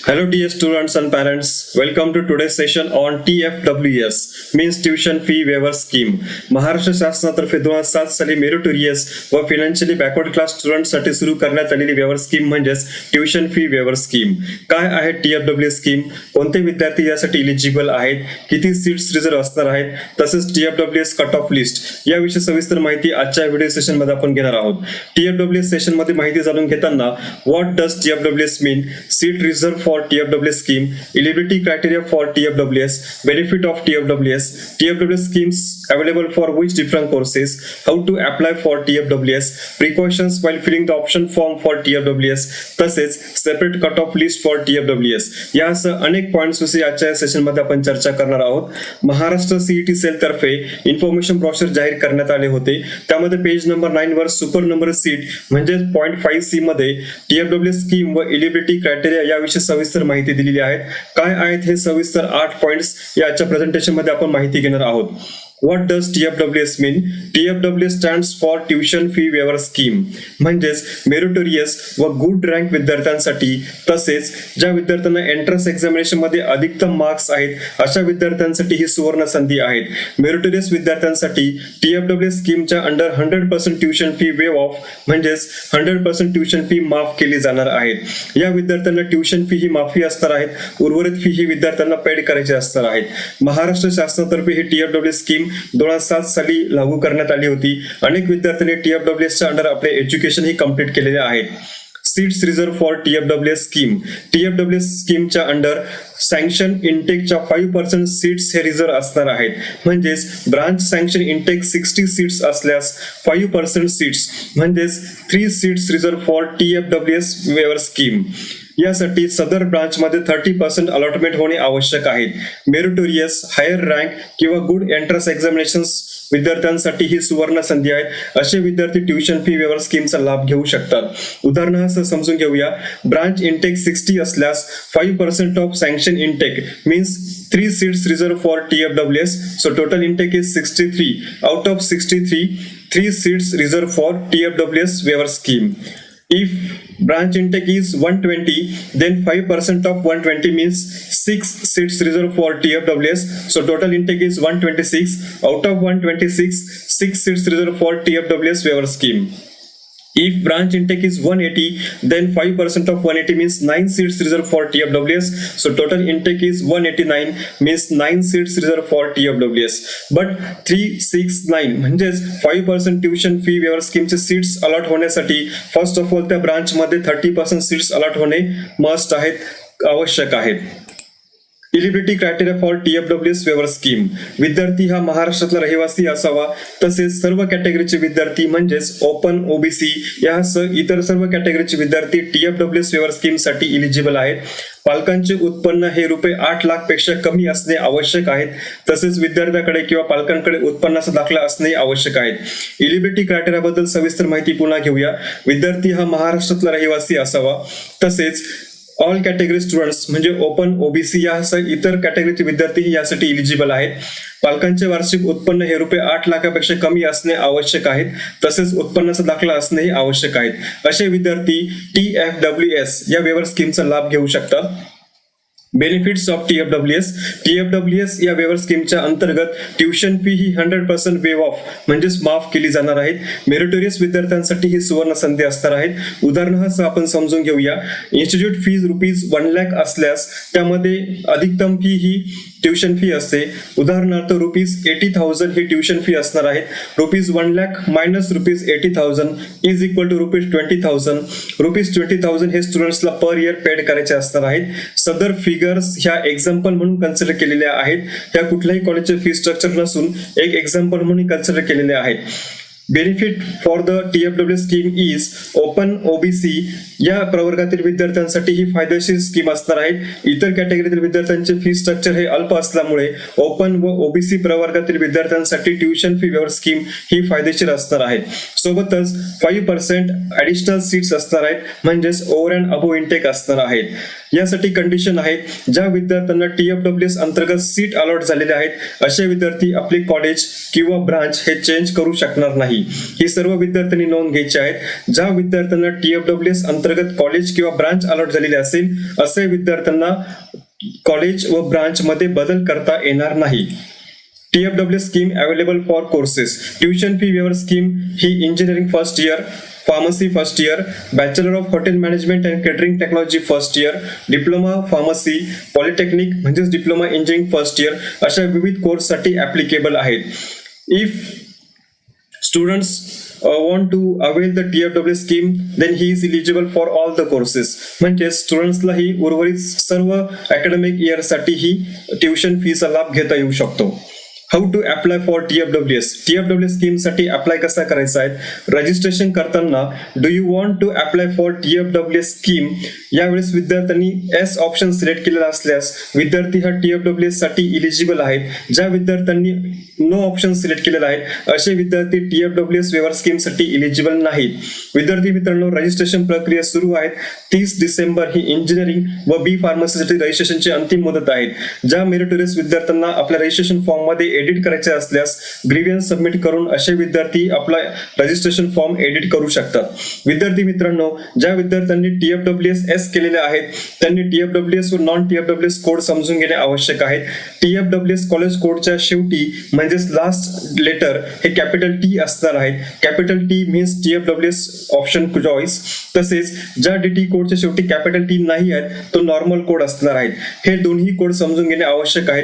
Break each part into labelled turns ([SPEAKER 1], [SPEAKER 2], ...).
[SPEAKER 1] Hello dear students and parents, welcome to today's session on TFWS means Tuition Fee Waiver Scheme. Maharashtra शासनातर्फे 2007 साली meritorious व financially backward class स्टुडंटसाठी सुरू करण्यात आलेली वेवर स्कीम म्हणजेच ट्युशन फी वेवर स्कीम. काय आहे TFWS स्कीम, कोणते विद्यार्थी यासाठी इलिजिबल आहेत, किती सीट्स रिझर्व्ह असणार आहेत, तसेच TFWS कट ऑफ लिस्ट याविषयी सविस्तर माहिती आजच्या व्हिडिओ सेशन मध्ये आपण घेणार आहोत. TFWS सेशन मध्ये माहिती जाणून घेताना what does TFWS mean, seat reserve for TFWS scheme, eligibility criteria for TFWS, benefit of TFWS schemes available for which different courses, how to apply for TFWS, precautions while filling the option form for TFWS, तसेच separate cut off list for TFWS यासह अनेक points विषयी आजच्या session मध्ये आपण चर्चा करणार आहोत. महाराष्ट्र CET सेल तर्फे इन्फॉर्मेशन ब्रोशर जाहीर करण्यात आले होते. त्यामध्ये पेज नंबर 9 वर सुपर नंबर सीट म्हणजे पॉइंट 5C मध्ये TFWS स्कीम व एलिजिबिलिटी क्रायटेरिया याविषयी सविस्तर माहिती दिलेली आहे. काय आहेत हे सविस्तर 8 पॉइंट्स याच्या प्रेझेंटेशन मध्ये आपण माहिती घेणार आहोत. What does TFWS mean? TFWS stands for Tuition Fee Waiver Scheme म्हणजेच मेरिटोरियस व गुड रँक विद्यार्थ्यांसाठी तसेच ज्या विद्यार्थ्यांना एंट्रन्स एक्झामिनेशन मध्ये अधिकतम मार्क्स आहेत अशा विद्यार्थ्यांसाठी ही सुवर्ण संधी आहेत. मेरिटोरियस विद्यार्थ्यांसाठी TFWS स्कीमच्या under 100% tuition fee waive off म्हणजेच 100% ट्युशन फी माफ केली जाणार आहे. या विद्यार्थ्यांना ट्युशन फी ही माफी असणार आहेत, उर्वरित फी ही विद्यार्थ्यांना पेड करायची असणार आहेत. महाराष्ट्र शासनातर्फे ही TFWS स्कीम 2007 साली लागू करण्यात आली होती. अनेक विद्यार्थ्यांनी TFWS च्या अंडर आपले एज्युकेशन ही कंप्लीट केलेले आहे. Seats reserve for TFWS scheme. TFWS स्कीमच्या अंडर सँक्शन इनटेकच्या 5% सीट्स हे रिझर्व्ह असणार आहेत. म्हणजेच ब्रांच सँक्शन इनटेक 60 सीट्स असल्यास 5% सीट्स म्हणजेच 3 seats reserve for TFWS waiver scheme. यासाठी सदर ब्रांच मध्ये 30% अलॉटमेंट होणे आवश्यक आहे. मेरिटोरियस, हायर रँक किंवा गुड एंट्रन्स एक्झामिनेशन विद्यार्थ्यांसाठी ही सुवर्ण संधी आहे. असे विद्यार्थी ट्युशन फी वेवर स्कीमचा लाभ घेऊ शकतात. उदाहरणार्थ समजून घेऊया. ब्रांच इनटेक 60 असल्यास 5% of sanction intake means 3 seats reserved for TFWS. So total intake is 63. Out of 63, 3 seats reserved for TFWS waiver scheme. If branch intake is 120, then 5% of 120 means 6 seats reserved for TFWS. So total intake is 126. Out of 126, 6 seats reserved for TFWS waiver scheme. If branch intake is 180, then 5% of 180 means 9 seats reserved for TFWS. So total intake is 189 means 9 seats reserved for TFWS. But 369 म्हणजेच 5% tuition fee waiver स्कीमचे seats allot होण्यासाठी first of all त्या branch मध्ये 30% seats allot होणे must आहेत, आवश्यक आहेत. Eligibility criteria for TFWS waiver scheme. विद्यार्थी हा महाराष्ट्रातला रहिवासी असावा, तसेच सर्व कॅटेगरीचे विद्यार्थी म्हणजेच ओपन, OBC यासह इतर सर्व कॅटेगरीचे विद्यार्थी TFWS वेवर स्कीम साठी इलिजिबल आहेत. पालकांचे उत्पन्न हे ₹8 लाख पेक्षा कमी असणे आवश्यक आहे. तसेच विद्यार्थ्याकडे किंवा पालकांकडे उत्पन्नाचा दाखला असणे आवश्यक आहे. एलिजिबिलिटी क्रायटेरिया बद्दल सविस्तर माहिती पुन्हा घेऊया. विद्यार्थी हा महाराष्ट्रातला रहिवासी असावा, तसेच ऑल कॅटेगरी स्टुडंट्स म्हणजे ओपन, OBC यासह इतर कॅटेगरीचे विद्यार्थी यासाठी इलिजिबल आहेत. पालकांचे वार्षिक उत्पन्न हे ₹8 लाखापेक्षा कमी असणे आवश्यक आहेत. तसेच उत्पन्नाचा दाखला असणे आवश्यक आहे. असे विद्यार्थी TFWS या वेवर स्कीमचा लाभ घेऊ शकतात. बेनिफिट्स ऑफ TFWS या वेवर स्कीमच्या अंतर्गत ट्युशन फी ही 100% वेव ऑफ म्हणजेच माफ केली जाणार आहे. मेरिटोरियस विद्यार्थ्यांसाठी ही सुवर्ण संधी असणार आहेत. उदाहरणार्थ आपण समजून घेऊया. इन्स्टिट्यूट फीज ₹1 लाख असल्यास त्यामध्ये अधिकतम फी ही ट्युशन फी असते. उदाहरणार्थ ₹80,000 ही ट्युशन फी असणार आहे. ₹1 lakh minus ₹80,000 is equal to ₹20,000. ₹20,000 हे स्टुडंट्सला पर इयर पेड करायचे असणार आहेत. सदर फिगर्स ह्या एक्झाम्पल म्हणून कन्सिडर केलेल्या आहेत. त्या कुठल्याही कॉलेजचे फी स्ट्रक्चर नसून एक एक्झाम्पल म्हणून कन्सिडर केलेले आहेत. Benefit for the TFWS scheme is open, OBC या प्रवर्गातील विद्यार्थ्यांसाठी ही फायदेशीर स्कीम असणार आहे. इतर कॅटेगरीतील विद्यार्थ्यांचे फी स्ट्रक्चर हे अल्प असल्यामुळे ओपन व OBC प्रवर्गातील विद्यार्थ्यांसाठी ट्युशन फी वेवर स्कीम ही फायदेशीर असणार आहे. सोबतच 5% ऍडिशनल सीट्स असणार आहेत म्हणजेच ओव्हर अँड अबोव्ह इंटेक असणार आहेत. यासाठी कंडिशन आहे, ज्या विद्यार्थ्यांना TFWS अंतर्गत सीट अलॉट झालेले आहेत असे विद्यार्थी आपले कॉलेज किंवा ब्रांच हे चेंज करू शकणार नाही. ही सर्व विद्यार्थ्यांनी नोंद घ्यायची आहेत. ज्या विद्यार्थ्यांना TFWS अंतर्गत कॉलेज किंवा ब्रांच अलॉट झालेले असेल असे विद्यार्थ्यांना कॉलेज व ब्रांच मध्ये बदल करता येणार नाही. TFWS scheme available for courses. Tuition fee waiver scheme he engineering first year, pharmacy first year, bachelor of hotel management and catering technology first year, diploma pharmacy, polytechnic म्हणजेच डिप्लोमा इंजिनिअरिंग फर्स्ट इयर अशा विविध कोर्ससाठी applicable आहेत. If students want to avail the TFWS scheme, then he is eligible for all the courses. म्हणजे स्टुडंट्सला ही उर्वरित सर्व academic year साठी ही tuition फीचा लाभ घेता येऊ शकतो. How to apply for TFWS. TFWS scheme साठी अप्लाय कसा करायचा आहे? रजिस्ट्रेशन करताना do you want to apply for TFWS scheme यावेळेस विद्यार्थ्यांनी एस ऑप्शन सिलेक्ट केलेला असल्यास विद्यार्थी हा TFWS साठी इलिजिबल आहेत. ज्या विद्यार्थ्यांनी नो ऑप्शन सिलेक्ट केलेला आहे असे विद्यार्थी TFWS वेवर स्कीम साठी इलिजिबल नाहीत. विद्यार्थी मित्रांनो, रजिस्ट्रेशन प्रक्रिया सुरू आहे. 30 डिसेंबर ही इंजिनिअरिंग व बी फार्मसीसाठी रजिस्ट्रेशनची अंतिम मुदत आहे. ज्या मेरिटोरियस विद्यार्थ्यांना आपल्या रजिस्ट्रेशन फॉर्म मध्ये एडिट करायचे असल्यास ग्रीव्हन्स सबमिट करून असे विद्यार्थी आपला रजिस्ट्रेशन फॉर्म एडिट करू शकतात. विद्यार्थी मित्रांनो, ज्या विद्यार्थ्यांनी TFWS एस केलेले आहेत त्यांनी TFWS व नॉन TFWS कोड समजून घेणे आवश्यक आहे. TFWS कॉलेज कोडच्या शेवटी म्हणजेच लास्ट लेटर हे कॅपिटल T असणार आहेत. Capital T means TFWS option choice. तसेच ज्या DT कोडच्या शेवटी कॅपिटल T नाही आहेत तो नॉर्मल कोड असणार आहेत. हे दोन्ही कोड समजून घेणे आवश्यक आहे.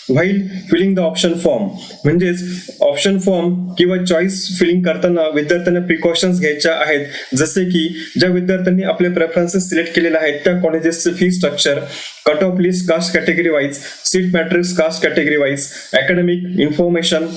[SPEAKER 1] While filling the option form म्हणजेच ऑप्शन फॉर्म किंवा चॉईस फिलिंग करताना विद्यार्थ्यांना प्रिकॉशन्स घ्यायच्या आहेत. जसे की ज्या विद्यार्थ्यांनी आपले प्रेफरन्सेस सिलेक्ट केलेले आहेत त्या कॉलेजेसचे fee structure, cut off list caste category wise, seat matrix caste category wise, academic information,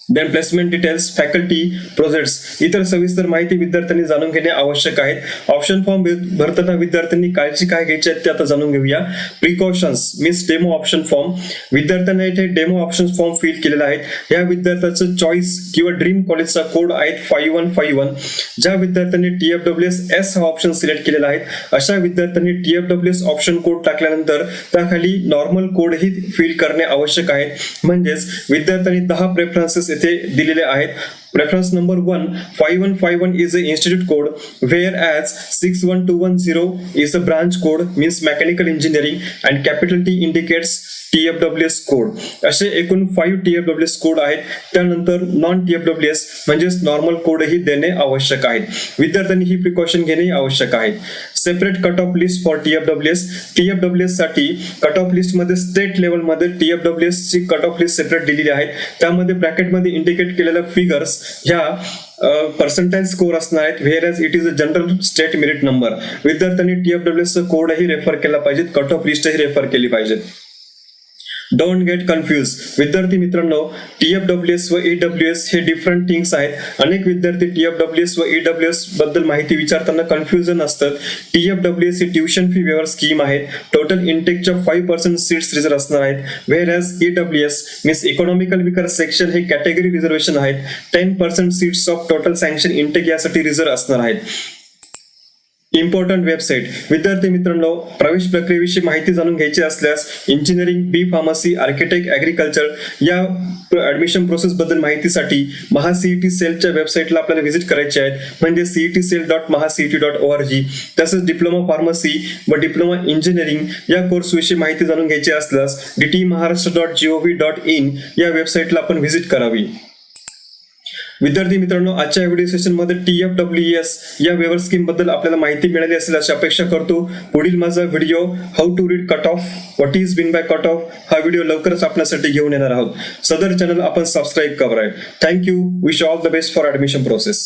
[SPEAKER 1] then placement details, faculty, projects इतर सविस्तर माहिती विद्यार्थ्यांनी जाणून घेणे आवश्यक आहेत. ऑप्शन फॉर्म भरताना विद्यार्थ्यांनी काळजी काय घ्यायची आहे ते आता जाणून घेऊया. Precautions means demo option form. विद्यार्थ्यांना इथे डेमो ऑप्शन फॉर्म फिल केलेला आहे. या विद्यार्थ्याचं चॉईस किंवा ड्रीम कॉलेजचा कोड आहे 5151. ज्या विद्यार्थ्यांनी TFWS एस हा ऑप्शन सिलेक्ट केलेला आहे अशा विद्यार्थ्यांनी TFWS ऑप्शन कोड टाकल्यानंतर त्याखाली नॉर्मल कोड ही फिल करणे आवश्यक आहे. म्हणजेच विद्यार्थ्यांनी 10 प्रेफरन्सेस येथे दिलेले आहेत. Preference number 1, 5151 is an institute code, whereas 61210 is a branch code, means mechanical engineering, and capital T indicates TFWS code. असे एकूण 5 TFWS कोड आहेत. त्यानंतर नॉन TFWS म्हणजेच नॉर्मल कोडही देणे आवश्यक आहे. विद्यार्थ्यांनी ही प्रिकॉशन घेणे आवश्यक आहे. Separate cut off list for TFWS साठी कट ऑफ लिस्ट मध्ये स्टेट लेवल मध्ये TFWS ची कट ऑफ लिस्ट सेपरेट दिलेली आहे. त्यामध्ये ब्रॅकेटमध्ये इंडिकेट केलेल्या फिगर्स ह्या पर्सेंटाइज स्कोर असणार आहेत. Whereas it is a general state merit number. विद्यार्थ्यांनी TFWS चा कोडही रेफर केला पाहिजेत, कट ऑफ लिस्टही रेफर केली पाहिजे. Don't get confuse. विद्यार्थी मित्रांनो, TFWS व EWS हे डिफरंट थिंग्स आहेत. अनेक विद्यार्थी TFWS व EWS बद्दल माहिती विचारताना कन्फ्युजन असतात. TFWS ही ट्युशन फी वेवर स्कीम आहे. टोटल इनटेकच्या 5% सीट्स रिझर्व असणार आहेत. Whereas EWS means economical weaker section हे कॅटेगरी रिझर्वेशन आहेत. 10% seats of total sanction intake यासाठी रिझर्व असणार आहेत. Important website. विद्यार्थी मित्रांनो, प्रवेश प्रक्रियेविषयी माहिती जाणून घ्यायची असल्यास engineering, B pharmacy, architect, agriculture या ऍडमिशन प्रोसेस बद्दल माहितीसाठी महासीईटी सेलच्या वेबसाईटला आपल्याला व्हिजिट करायचे आहेत. म्हणजे cetcell.mahacet.org. तसेच डिप्लोमा फार्मसी व डिप्लोमा इंजिनिअरिंग या कोर्स विषयी माहिती जाणून घ्यायची असल्यास dtmaharashtra.gov.in या वेबसाईटला आपण व्हिजिट करावी. विद्यार्थी मित्रांनो, आजच्या व्हिडिओ सेशन मध्ये TFWS या वेवर स्कीम बद्दल आपल्याला माहिती मिळाली असेल अशी अपेक्षा करतो. पुढील माझा video how to read cut off, what is been by cut off हा व्हिडिओ लवकरच आपल्यासाठी घेऊन येणार आहोत. सदर चॅनल आपण सबस्क्राईब करा. Thank you. Wish all the best for admission process.